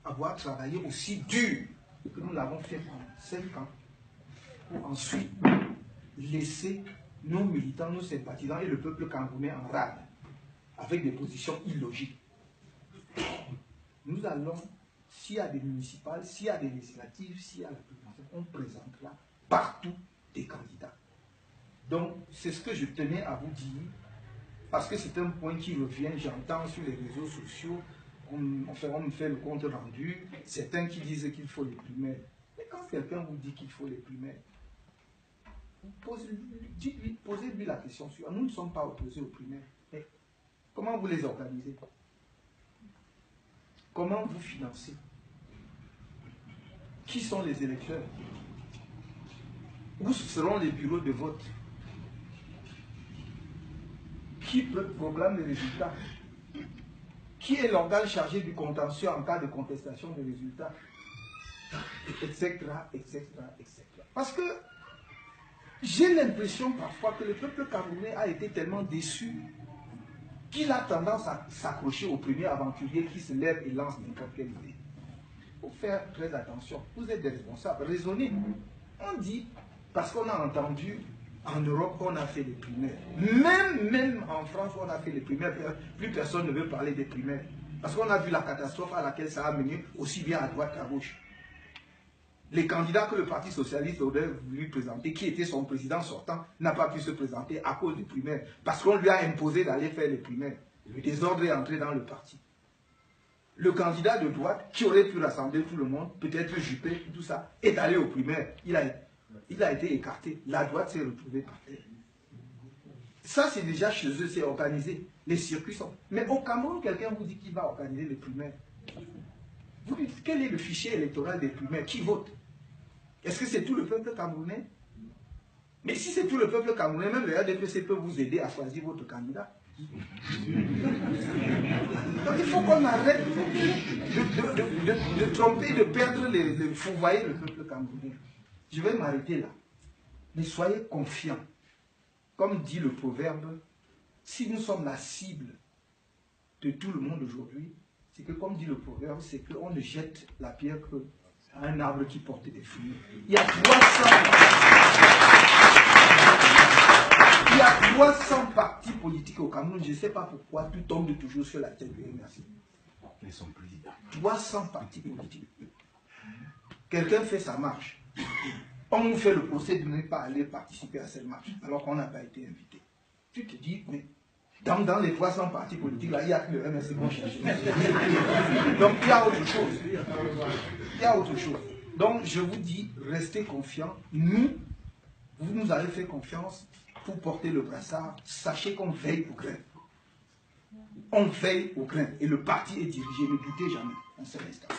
avoir travaillé aussi dur que nous l'avons fait pendant 5 ans, pour ensuite laisser nos militants, nos sympathisants et le peuple camerounais en rade, avec des positions illogiques. Nous allons, s'il y a des municipales, s'il y a des législatives, s'il y a la présidentielle, on présentera partout des candidats. Donc, c'est ce que je tenais à vous dire, parce que c'est un point qui revient, j'entends sur les réseaux sociaux, on me fait le compte rendu, certains qui disent qu'il faut les primaires. Mais quand quelqu'un vous dit qu'il faut les primaires, posez-lui la question suivante. Nous ne sommes pas opposés aux primaires. Mais comment vous les organisez? Comment vous financez? Qui sont les électeurs? Où seront les bureaux de vote? Qui proclame les résultats? Qui est l'organe chargé du contentieux en cas de contestation des résultats? Etc., etc., etc. Parce que j'ai l'impression parfois que le peuple camerounais a été tellement déçu qu'il a tendance à s'accrocher au premier aventurier qui se lève et lance n'importe quelle idée. Il faut faire très attention. Vous êtes des responsables. Raisonnez. On dit, parce qu'on a entendu en Europe qu'on a fait les primaires. Même en France, on a fait les primaires. Plus personne ne veut parler des primaires. Parce qu'on a vu la catastrophe à laquelle ça a mené, aussi bien à droite qu'à gauche. Les candidats que le Parti socialiste aurait voulu présenter, qui était son président sortant, n'a pas pu se présenter à cause des primaires. Parce qu'on lui a imposé d'aller faire les primaires. Le désordre est entré dans le parti. Le candidat de droite, qui aurait pu rassembler tout le monde, peut-être Juppé, tout ça, est allé aux primaires. Il a été écarté. La droite s'est retrouvée par terre. Ça, c'est déjà chez eux, c'est organisé. Les circuits sont... Mais au Cameroun, quelqu'un vous dit qu'il va organiser les primaires. Vous dites, quel est le fichier électoral des primaires? Qui vote? Est-ce que c'est tout le peuple camerounais? Mais si c'est tout le peuple camerounais, même le RDPC peut vous aider à choisir votre candidat. Donc il faut qu'on arrête de tromper, de perdre, de fourvoyer le peuple camerounais. Je vais m'arrêter là. Mais soyez confiants. Comme dit le proverbe, si nous sommes la cible de tout le monde aujourd'hui, c'est que, comme dit le proverbe, c'est qu'on ne jette la pierre qu'à un arbre qui porte des fruits. Il y a 300 partis politiques au Cameroun. Je ne sais pas pourquoi tout tombe toujours sur la tête du MRC. Ils sont présidents. 300 partis politiques. Quelqu'un fait sa marche. On nous fait le procès de ne pas aller participer à cette marche, alors qu'on n'a pas été invité. Tu te dis, mais dans les 300 partis politiques, là, il n'y a que le MRC qu'on cherche. Donc, il y a autre chose. Il y a autre chose. Donc, je vous dis, restez confiants. Nous, vous nous avez fait confiance pour porter le brassard. Sachez qu'on veille au grain. On veille au grain. Et le parti est dirigé, ne doutez jamais. Un seul instant.